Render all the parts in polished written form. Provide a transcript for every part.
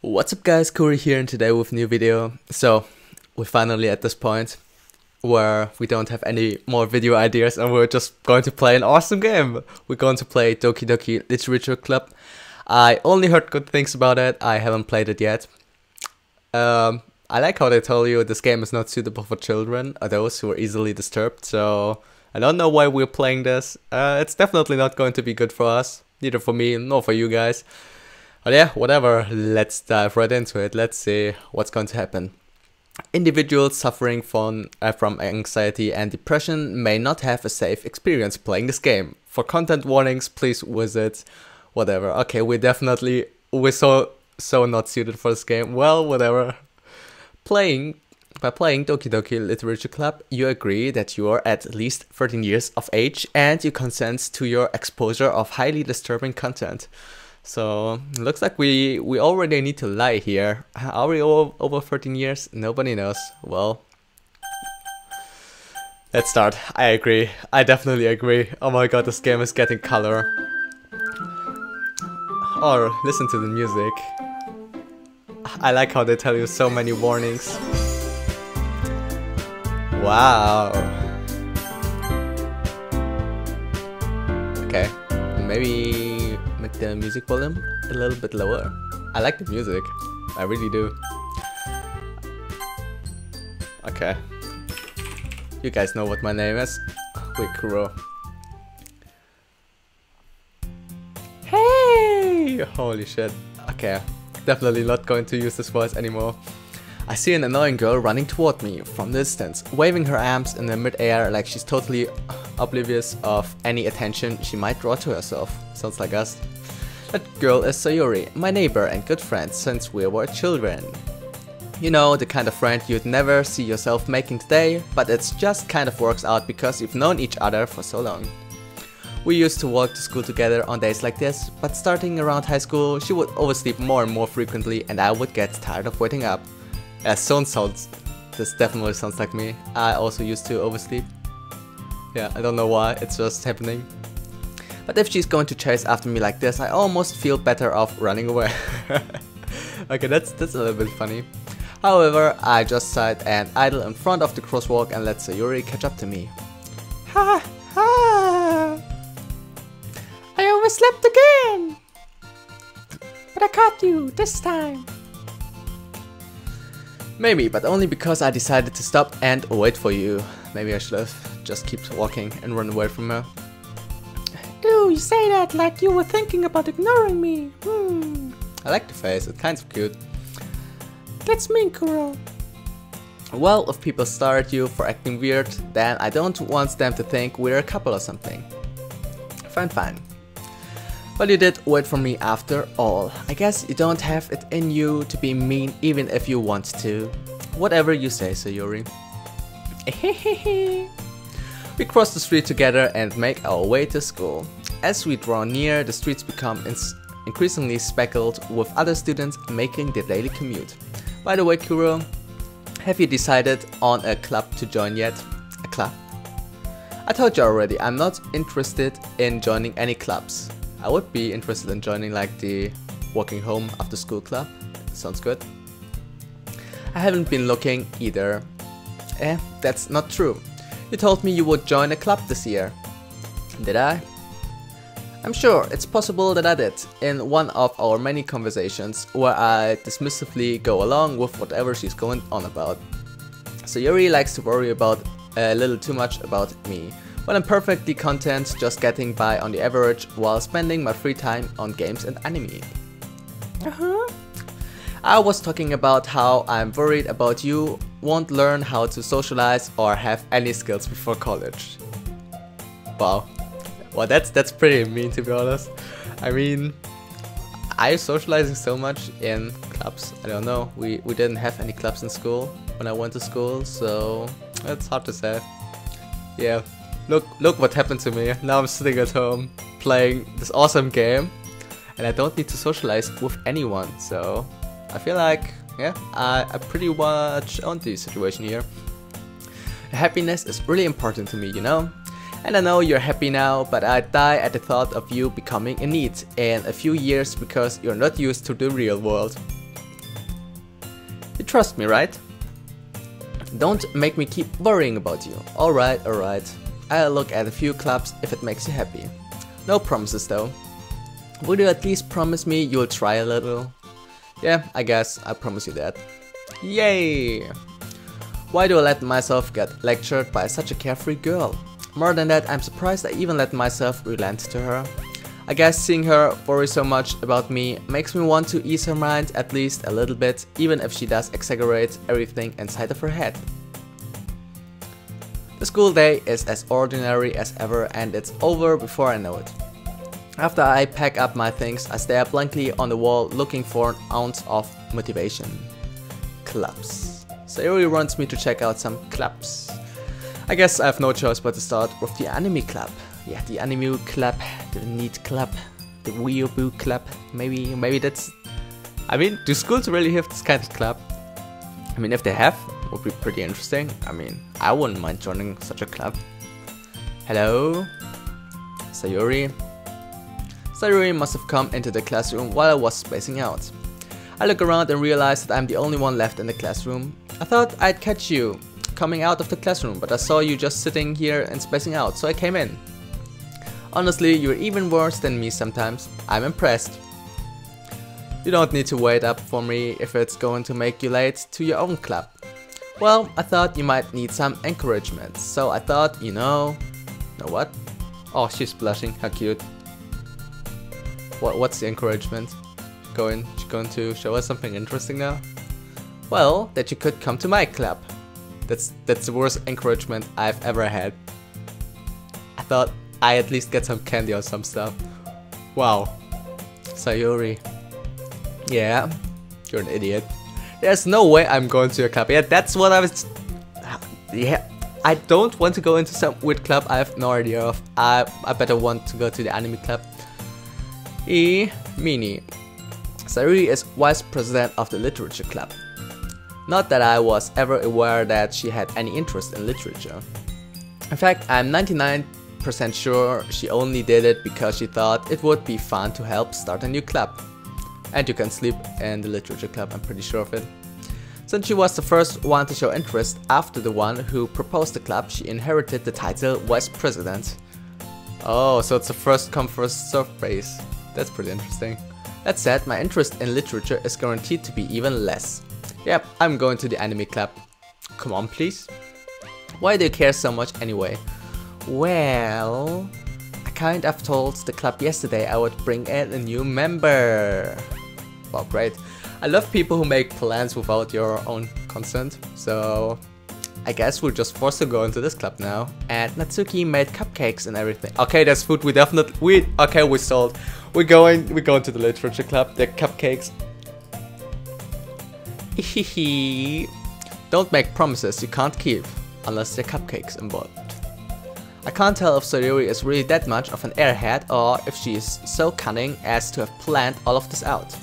What's up guys, Kuroo here and today with a new video. So, we're finally at this point where we don't have any more video ideas and we're just going to play an awesome game. We're going to play Doki Doki Literature Club. I only heard good things about it, I haven't played it yet. I like how they told you this game is not suitable for children or those who are easily disturbed, so I don't know why we're playing this. It's definitely not going to be good for us, neither for me nor for you guys. But yeah, whatever, let's dive right into it. Let's see what's going to happen. Individuals suffering from anxiety and depression may not have a safe experience playing this game. For content warnings, please visit whatever. Okay, we're so not suited for this game. Well, whatever. By playing Doki Doki Literature Club, you agree that you are at least 13 years of age and you consent to your exposure of highly disturbing content. So, looks like we already need to lie here. Are we over 13 years? Nobody knows. Well, let's start. I agree. I definitely agree. Oh my god, this game is getting color. Or, listen to the music. I like how they tell you so many warnings. Wow. Okay, maybe make the music volume a little bit lower. I like the music, I really do. Okay, you guys know what my name is. Wait, Kuroo. Hey! Holy shit. Okay, definitely not going to use this voice anymore. I see an annoying girl running toward me from the distance, waving her arms in the mid-air like she's totally oblivious of any attention she might draw to herself. Sounds like us. That girl is Sayori, my neighbor and good friend since we were children. You know, the kind of friend you'd never see yourself making today, but it just kind of works out because you've known each other for so long. We used to walk to school together on days like this, but starting around high school, she would oversleep more and more frequently and I would get tired of waiting up. This definitely sounds like me. I also used to oversleep. Yeah, I don't know why, it's just happening. But if she's going to chase after me like this, I almost feel better off running away. Okay, that's a little bit funny. However, I just sat and idle in front of the crosswalk and let Sayori catch up to me. Ha ha! I overslept again! But I caught you this time. Maybe, but only because I decided to stop and wait for you. Maybe I should have just kept walking and run away from her. Ew, you say that like you were thinking about ignoring me. I like the face, it's kind of cute. That's mean, Kuroo. Well, if people stare at you for acting weird, then I don't want them to think we're a couple or something. Fine. But you did wait for me after all. I guess you don't have it in you to be mean even if you want to. Whatever you say, Sayori. We cross the street together and make our way to school. As we draw near, the streets become increasingly speckled with other students making their daily commute. By the way, Kuroo, have you decided on a club to join yet? A club? I told you already, I'm not interested in joining any clubs. I would be interested in joining like the walking home after school club. Sounds good. I haven't been looking either. That's not true. You told me you would join a club this year. Did I? I'm sure it's possible that I did in one of our many conversations where I dismissively go along with whatever she's going on about. Sayori likes to worry about a little too much about me, when I'm perfectly content just getting by on the average while spending my free time on games and anime. I was talking about how I'm worried about you won't learn how to socialize or have any skills before college. Wow. Well, that's pretty mean, to be honest. I mean, I'm socializing so much in clubs. I don't know. We didn't have any clubs in school when I went to school, so it's hard to say. Yeah. Look what happened to me. Now I'm sitting at home playing this awesome game and I don't need to socialize with anyone, so I feel like, yeah, I pretty much own the situation here. Happiness is really important to me, you know? And I know you're happy now, but I die at the thought of you becoming a NEET in a few years because you're not used to the real world. You trust me, right? Don't make me keep worrying about you. Alright, alright. I'll look at a few clubs if it makes you happy. No promises though. Would you at least promise me you'll try a little? Yeah, I guess I promise you that. Yay! Why do I let myself get lectured by such a carefree girl? More than that, I'm surprised I even let myself relent to her. I guess seeing her worry so much about me makes me want to ease her mind at least a little bit, even if she does exaggerate everything inside of her head. The school day is as ordinary as ever and it's over before I know it. After I pack up my things, I stare blankly on the wall looking for an ounce of motivation. Clubs. Sayori wants me to check out some clubs. I guess I have no choice but to start with the anime club. Yeah, the anime club, the neat club, the weeaboo club. Maybe that's... I mean, do schools really have this kind of club? I mean, if they have, it would be pretty interesting. I mean, I wouldn't mind joining such a club. Hello? Sayori? Sayori must have come into the classroom while I was spacing out. I look around and realize that I'm the only one left in the classroom. I thought I'd catch you coming out of the classroom, but I saw you just sitting here and spacing out, so I came in. Honestly, you're even worse than me sometimes. I'm impressed. You don't need to wait up for me if it's going to make you late to your own club. Well, I thought you might need some encouragement, so I thought, you know what? Oh, she's blushing, how cute. What's the encouragement? She's going to show us something interesting now? Well, that you could come to my club. That's the worst encouragement I've ever had. I thought I at least get some candy or some stuff. Wow. Sayori. Yeah, you're an idiot. There's no way I'm going to your club. Yeah, that's what I was... Yeah, I don't want to go into some weird club I have no idea of. I better want to go to the anime club. Mini. Sayori is vice president of the literature club. Not that I was ever aware that she had any interest in literature. In fact, I'm 99% sure she only did it because she thought it would be fun to help start a new club. And you can sleep in the literature club, I'm pretty sure of it. Since she was the first one to show interest after the one who proposed the club, she inherited the title vice president. Oh, so it's a first come first served base. That's pretty interesting. That said, my interest in literature is guaranteed to be even less. Yep, I'm going to the anime club. Come on, please. Why do you care so much anyway? Well, I kind of told the club yesterday I would bring in a new member. Wow, great. I love people who make plans without your own consent. So, I guess we're just forced to go into this club now. And Natsuki made cupcakes and everything. Okay, that's food. Okay, we sold. We're going to the literature club. The cupcakes. Don't make promises you can't keep, unless there are cupcakes involved. I can't tell if Sayori is really that much of an airhead or if she is so cunning as to have planned all of this out.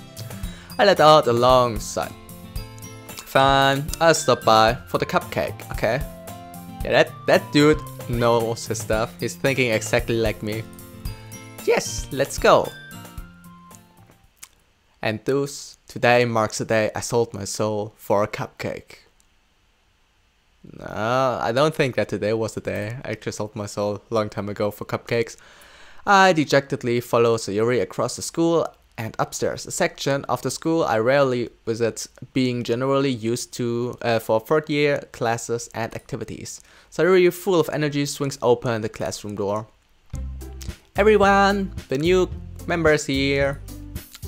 I let out a long sigh. Fine, I'll stop by for the cupcake, okay? Yeah, that dude knows his stuff. He's thinking exactly like me. Yes, let's go. And thus, today marks the day I sold my soul for a cupcake. No, I don't think that today was the day. I actually sold my soul a long time ago for cupcakes. I dejectedly follow Sayori across the school and upstairs, a section of the school I rarely visit, being generally used to for third year classes and activities. Sayori, full of energy, swings open the classroom door. Everyone, the new member is here.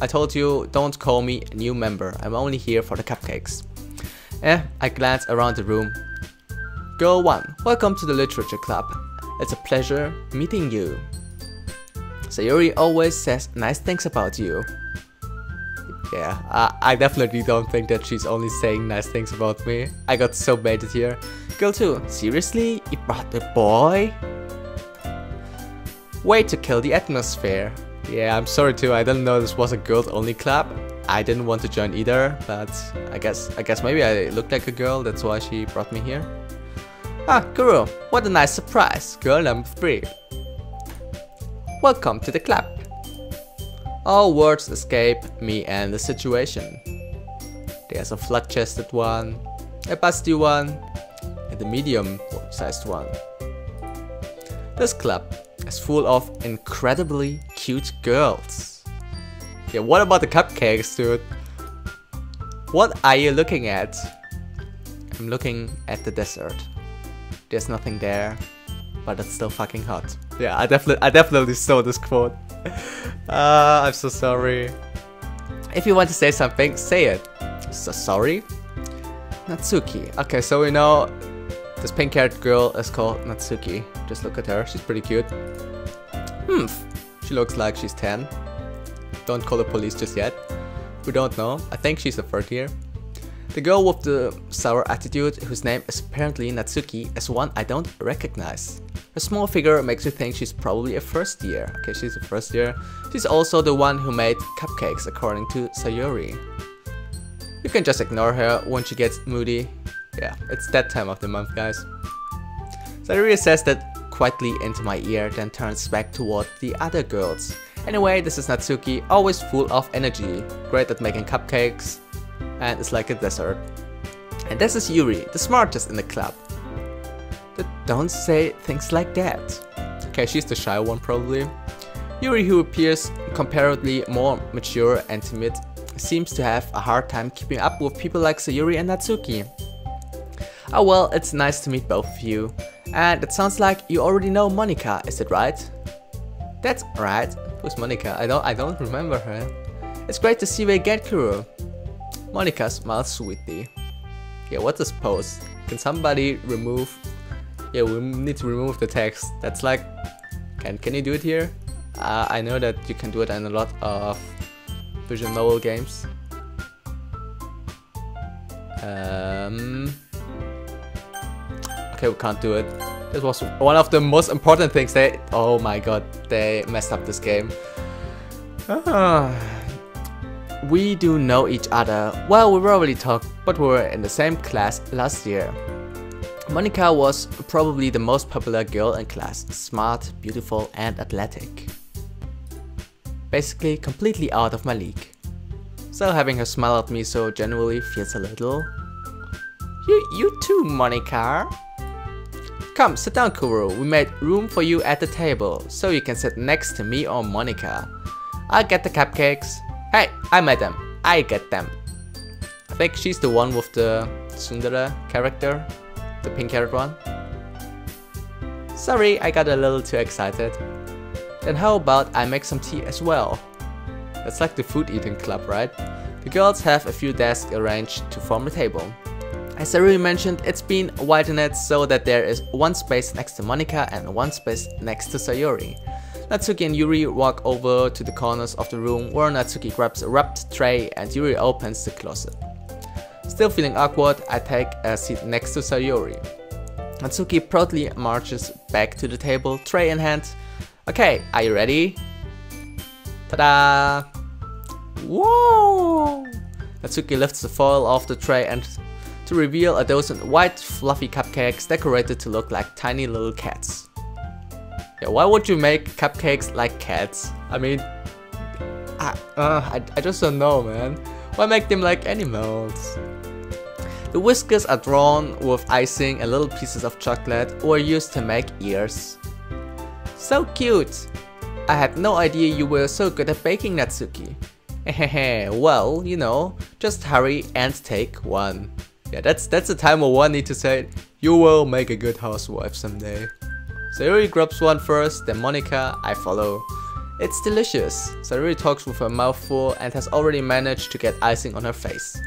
I told you, don't call me a new member, I'm only here for the cupcakes. I glance around the room. Girl 1, welcome to the literature club. It's a pleasure meeting you. Sayori always says nice things about you. Yeah, I definitely don't think that she's only saying nice things about me. I got so baited here. Girl 2, seriously? You brought a boy? Way to kill the atmosphere. Yeah, I'm sorry too, I didn't know this was a girls only club. I didn't want to join either, but I guess maybe I look like a girl, that's why she brought me here. Ah, Kuroo, what a nice surprise, girl number 3. Welcome to the club. All words escape me and the situation. There's a flat-chested one, a busty one, and a medium-sized one. This club is full of incredibly cute girls. Yeah, what about the cupcakes, dude? What are you looking at? I'm looking at the desert. There's nothing there, but it's still fucking hot. Yeah, I definitely stole this quote. I'm so sorry. If you want to say something, say it. So sorry? Natsuki. Okay, so we know this pink-haired girl is called Natsuki. Just look at her, she's pretty cute. She looks like she's 10. Don't call the police just yet. We don't know. I think she's a third year. The girl with the sour attitude, whose name is apparently Natsuki, is one I don't recognize. Her small figure makes me think she's probably a first year. Okay, she's a first year. She's also the one who made cupcakes, according to Sayori. You can just ignore her when she gets moody. Yeah, it's that time of the month, guys. Sayori says that quietly into my ear, then turns back toward the other girls. Anyway, this is Natsuki, always full of energy, great at making cupcakes, and it's like a dessert. And this is Yuri, the smartest in the club. But don't say things like that. Okay, she's the shy one probably. Yuri, who appears comparatively more mature and timid, seems to have a hard time keeping up with people like Sayori and Natsuki. Oh well, it's nice to meet both of you. And it sounds like you already know Monica, is it right? That's right. Who's Monica? I don't remember her. It's great to see you again, Kuroo. Monica smiles sweetly. Yeah, what's this pose? Can somebody remove... Yeah, we need to remove the text. That's like... Can you do it here? I know that you can do it in a lot of visual novel games. Okay, we can't do it. This was one of the most important things they... Oh my god, they messed up this game. We do know each other. Well, we rarely talk, but we were in the same class last year. Monica was probably the most popular girl in class. Smart, beautiful and athletic. Basically completely out of my league. So having her smile at me so genuinely feels a little... You too, Monica. Come, sit down, Kuroo. We made room for you at the table, so you can sit next to me or Monica. I'll get the cupcakes. Hey, I made them. I get them. I think she's the one with the tsundere character. The pink-haired one. Sorry, I got a little too excited. Then how about I make some tea as well? That's like the food eating club, right? The girls have a few desks arranged to form a table. As I already mentioned, it's been widened so that there is one space next to Monica and one space next to Sayori. Natsuki and Yuri walk over to the corners of the room where Natsuki grabs a wrapped tray and Yuri opens the closet. Still feeling awkward, I take a seat next to Sayori. Natsuki proudly marches back to the table, tray in hand. Okay, are you ready? Ta-da! Whoa! Natsuki lifts the foil off the tray and to reveal a dozen white fluffy cupcakes decorated to look like tiny little cats. Yeah, why would you make cupcakes like cats? I mean, I just don't know, man. Why make them like animals? The whiskers are drawn with icing and little pieces of chocolate or used to make ears. So cute! I had no idea you were so good at baking, Natsuki. Hehehe, well, you know, just hurry and take one. Yeah, that's the time where one need to say, you will make a good housewife someday. Sayori grabs one first, then Monica, I follow. It's delicious. Sayori talks with her mouth full and has already managed to get icing on her face.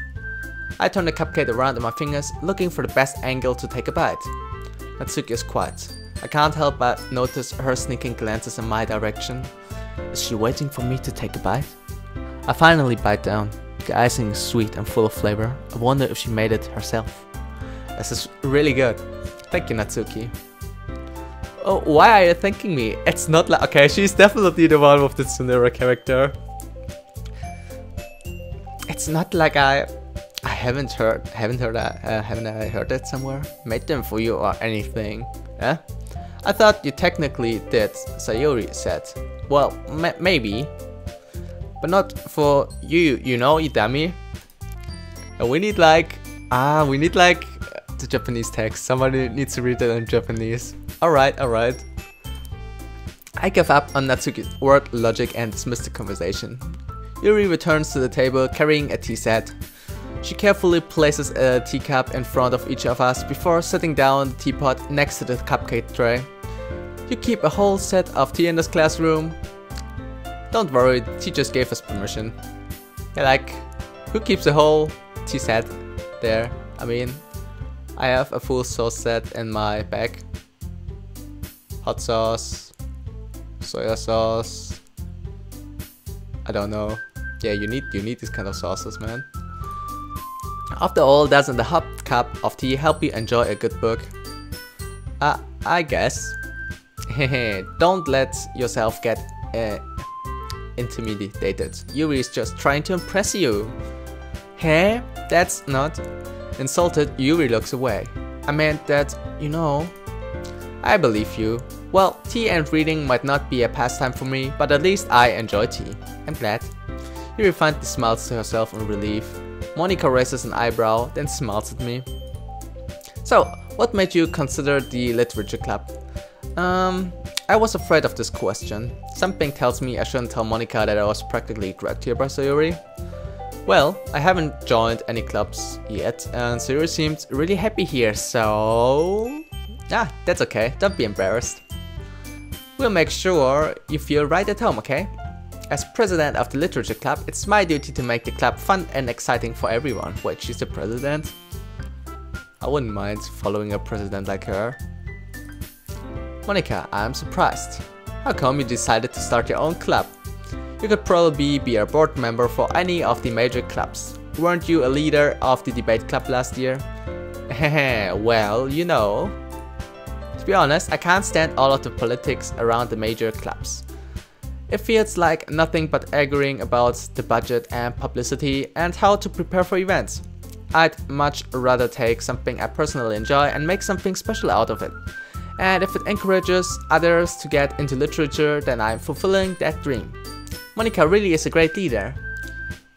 I turn the cupcake around in my fingers, looking for the best angle to take a bite. Natsuki is quiet. I can't help but notice her sneaking glances in my direction. Is she waiting for me to take a bite? I finally bite down. The icing is sweet and full of flavor. I wonder if she made it herself. This is really good. Thank you, Natsuki. Oh, why are you thanking me? It's not like... Okay, she's definitely the one with the tsundere character. It's not like I haven't heard it somewhere? Made them for you or anything? Eh? I thought you technically did, Sayori said. Well, maybe. But not for you, you know, you dummy. And we need like the Japanese text. Somebody needs to read it in Japanese. Alright. I give up on Natsuki's word logic and dismiss the conversation. Yuri returns to the table carrying a tea set. She carefully places a teacup in front of each of us before setting down the teapot next to the cupcake tray. You keep a whole set of tea in this classroom? Don't worry, the teachers gave us permission. Yeah, like, who keeps a whole tea set there? I mean, I have a full sauce set in my bag. Hot sauce, soya sauce. I don't know. Yeah, you need these kind of sauces, man. After all, doesn't the hot cup of tea help you enjoy a good book? I guess. Hehe, don't let yourself get intimidated. Yuri is just trying to impress you. Hey, that's not. Insulted, Yuri looks away. I meant that, you know. I believe you. Well, tea and reading might not be a pastime for me, but at least I enjoy tea. I'm glad. Yuri finally smiles to herself in relief. Monika raises an eyebrow, then smiles at me. So, what made you consider the literature club? I was afraid of this question. Something tells me I shouldn't tell Monika that I was practically dragged here by Sayori. Well, I haven't joined any clubs yet, and Sayori seemed really happy here, so... Ah, that's okay, don't be embarrassed. We'll make sure you feel right at home, okay? As president of the literature club, it's my duty to make the club fun and exciting for everyone. Wait, she's the president? I wouldn't mind following a president like her. Monika, I'm surprised. How come you decided to start your own club? You could probably be a board member for any of the major clubs. Weren't you a leader of the debate club last year? Hehe, well, you know. To be honest, I can't stand all of the politics around the major clubs. It feels like nothing but arguing about the budget and publicity and how to prepare for events. I'd much rather take something I personally enjoy and make something special out of it. And if it encourages others to get into literature, then I'm fulfilling that dream. Monika really is a great leader.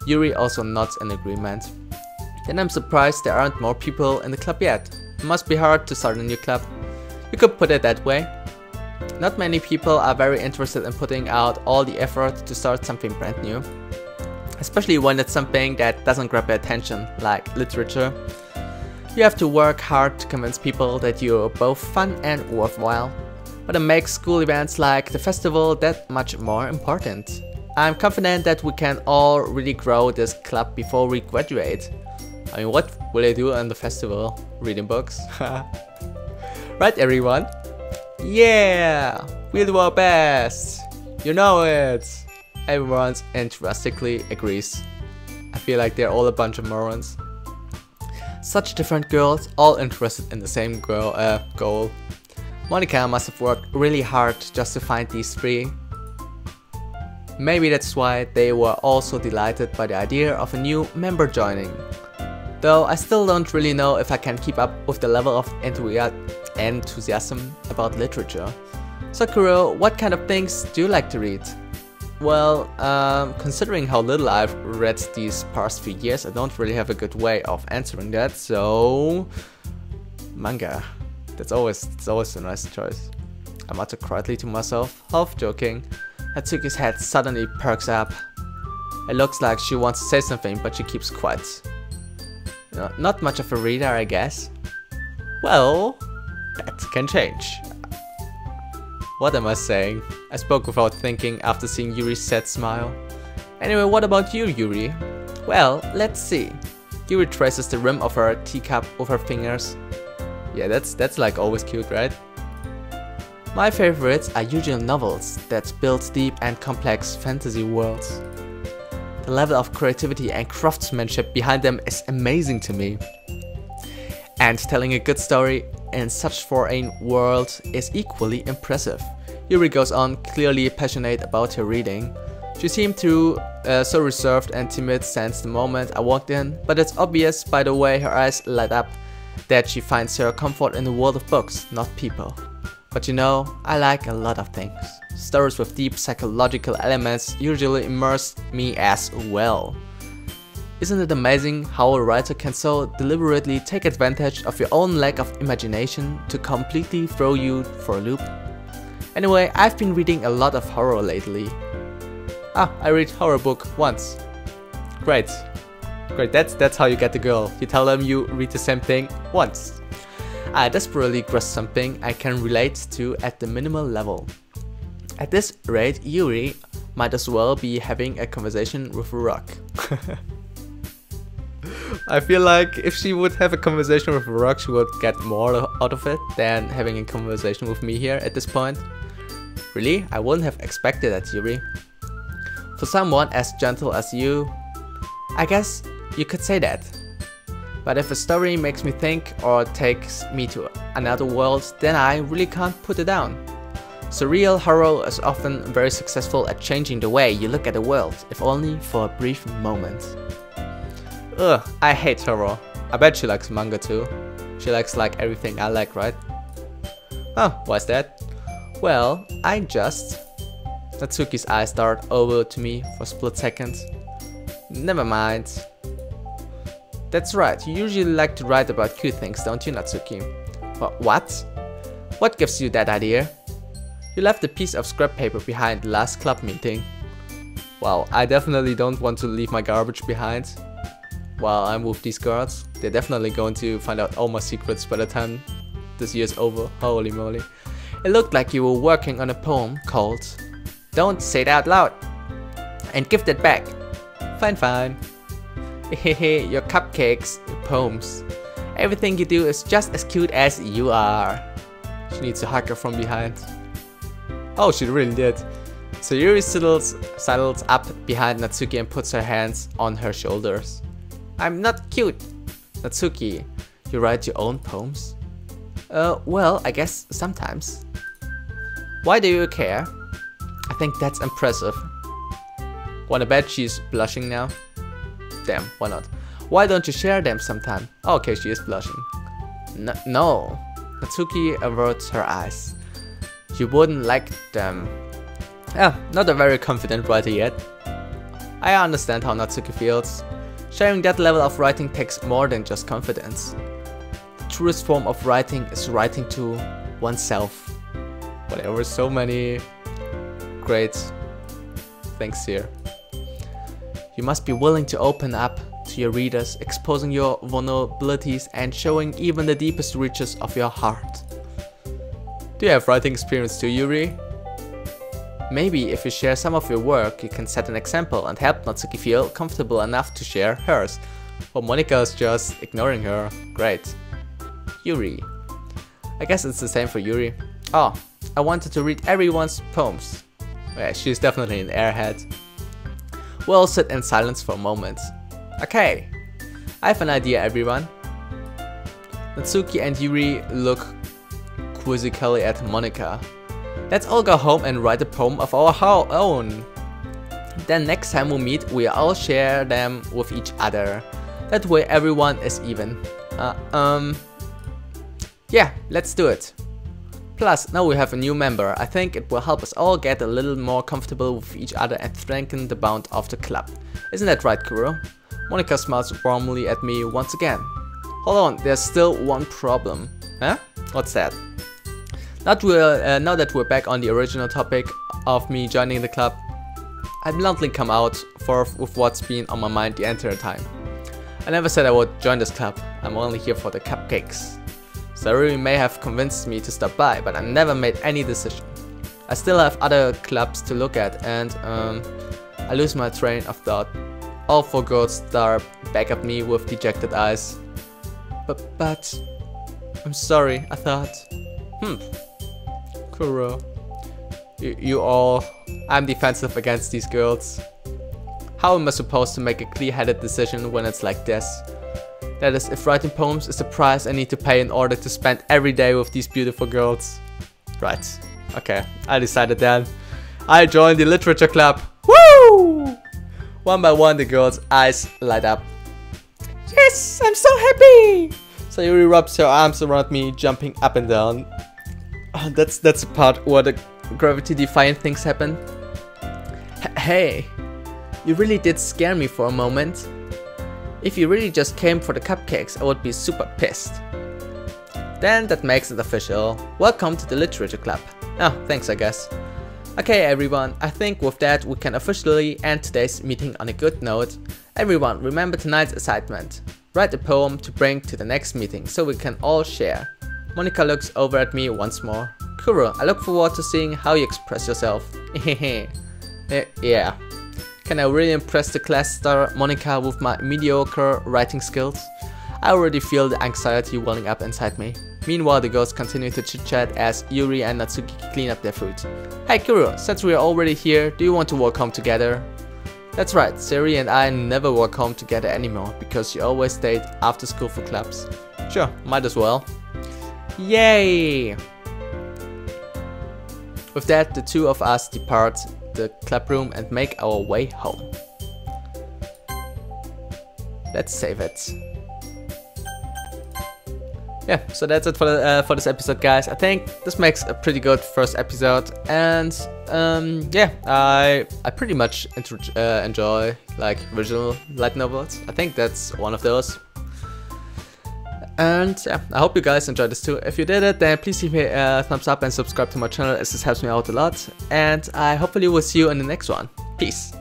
Yuri also nods in agreement. Then I'm surprised there aren't more people in the club yet. It must be hard to start a new club. You could put it that way. Not many people are very interested in putting out all the effort to start something brand new. Especially when it's something that doesn't grab your attention, like literature. You have to work hard to convince people that you're both fun and worthwhile. But it makes school events like the festival that much more important. I'm confident that we can all really grow this club before we graduate. I mean, what will they do on the festival? Reading books? Right, everyone? Yeah! We'll do our best! You know it! Everyone enthusiastically agrees. I feel like they're all a bunch of morons. Such different girls, all interested in the same goal. Monika must have worked really hard just to find these three. Maybe that's why they were also delighted by the idea of a new member joining. Though I still don't really know if I can keep up with the level of enthusiasm about literature. So Kuroo, what kind of things do you like to read? Well, considering how little I've read these past few years, I don't really have a good way of answering that, so... Manga. That's always a nice choice. I muttered quietly to myself, half joking. Natsuki's head suddenly perks up. It looks like she wants to say something, but she keeps quiet. You know, not much of a reader, I guess. Well, that can change. What am I saying? I spoke without thinking after seeing Yuri's sad smile. Anyway, what about you, Yuri? Well, let's see. Yuri traces the rim of her teacup with her fingers. Yeah, that's like always cute, right? My favorites are usually novels that build deep and complex fantasy worlds. The level of creativity and craftsmanship behind them is amazing to me. And telling a good story in such foreign world is equally impressive. Yuri goes on, clearly passionate about her reading. She seemed so reserved and timid since the moment I walked in, but it's obvious by the way her eyes light up that she finds her comfort in the world of books, not people. But you know, I like a lot of things. Stories with deep psychological elements usually immerse me as well. Isn't it amazing how a writer can so deliberately take advantage of your own lack of imagination to completely throw you for a loop? Anyway, I've been reading a lot of horror lately. I read horror book once. Great. That's how you get the girl. You tell them you read the same thing once. I desperately grasp something I can relate to at the minimal level. At this rate, Yuri might as well be having a conversation with a rock. I feel like if she would have a conversation with a rock, she would get more out of it than having a conversation with me here at this point. Really? I wouldn't have expected that, Yuri. For someone as gentle as you, I guess you could say that. But if a story makes me think or takes me to another world, then I really can't put it down. Surreal horror is often very successful at changing the way you look at the world, if only for a brief moment. Ugh, I hate horror. I bet she likes manga too. She likes like everything I like, right? Oh, why's that? Well, Natsuki's eyes start over to me for a split second. Never mind. That's right, you usually like to write about cute things, don't you, Natsuki? What? What gives you that idea? You left a piece of scrap paper behind the last club meeting. Well, I definitely don't want to leave my garbage behind while I'm with these girls. They're definitely going to find out all my secrets by the time this year's over. Holy moly. It looked like you were working on a poem called "Don't Say It Out Loud" and give that back. Fine. Hehe, your cupcakes, your poems. Everything you do is just as cute as you are. She needs a hug her from behind. Oh, she really did. Sayori sidles up behind Natsuki and puts her hands on her shoulders. I'm not cute. Natsuki, you write your own poems? Well, I guess sometimes. Why do you care? I think that's impressive. Wanna bet she's blushing now? Damn, why not? Why don't you share them sometime? Oh, okay, she is blushing. No. Natsuki averts her eyes. You wouldn't like them. Not a very confident writer yet. I understand how Natsuki feels. Sharing that level of writing takes more than just confidence. The truest form of writing is writing to oneself. Whatever, so many great things here. You must be willing to open up to your readers, exposing your vulnerabilities and showing even the deepest reaches of your heart. Do you have writing experience too, Yuri? Maybe if you share some of your work, you can set an example and help Natsuki feel comfortable enough to share hers. Well, Monika is just ignoring her. Great. Yuri. I guess it's the same for Yuri. Oh, I wanted to read everyone's poems. Yeah, she's definitely an airhead. We'll sit in silence for a moment. Okay, I have an idea, everyone. Natsuki and Yuri look quizzically at Monika. Let's all go home and write a poem of our own. Then next time we meet, we all share them with each other. That way everyone is even. Yeah, let's do it. Plus, now we have a new member. I think it will help us all get a little more comfortable with each other and strengthen the bond of the club. Isn't that right, Kuroo? Monika smiles warmly at me once again. Hold on, there's still one problem. Huh? What's that? Now that we're back on the original topic of me joining the club, I bluntly come out with what's been on my mind the entire time. I never said I would join this club. I'm only here for the cupcakes. Sayori may have convinced me to stop by, but I never made any decision. I still have other clubs to look at, and I lose my train of thought. All four girls stare back at me with dejected eyes. But I'm sorry, I thought. Kuroo. I'm defensive against these girls. How am I supposed to make a clear-headed decision when it's like this? That is, if writing poems is the price I need to pay in order to spend every day with these beautiful girls. Right. Okay, I decided then. I joined the literature club. Woo! One by one, the girls' eyes light up. Yes, I'm so happy! Sayori rubs her arms around me, jumping up and down. That's the part where the gravity-defying things happen. Hey, you really did scare me for a moment. If you really just came for the cupcakes, I would be super pissed. Then that makes it official. Welcome to the Literature Club. Oh, thanks I guess. Okay everyone, I think with that we can officially end today's meeting on a good note. Everyone, remember tonight's assignment. Write a poem to bring to the next meeting so we can all share. Monika looks over at me once more. Kuroo, I look forward to seeing how you express yourself. Yeah. Can I really impress the class star Monika with my mediocre writing skills? I already feel the anxiety welling up inside me. Meanwhile, the girls continue to chit-chat as Yuri and Natsuki clean up their food. Hey Kuroo, since we are already here, do you want to walk home together? That's right, Sayori and I never walk home together anymore, because you always stayed after school for clubs. Sure, might as well. Yay! With that, the two of us depart the clubroom and make our way home. Let's save it. Yeah, so that's it for this episode, guys. I think this makes a pretty good first episode, and yeah, I pretty much enjoy like visual light novels. I think that's one of those. And yeah, I hope you guys enjoyed this too. If you did it, then please give me a thumbs up and subscribe to my channel, as this helps me out a lot. And I hopefully will see you in the next one. Peace.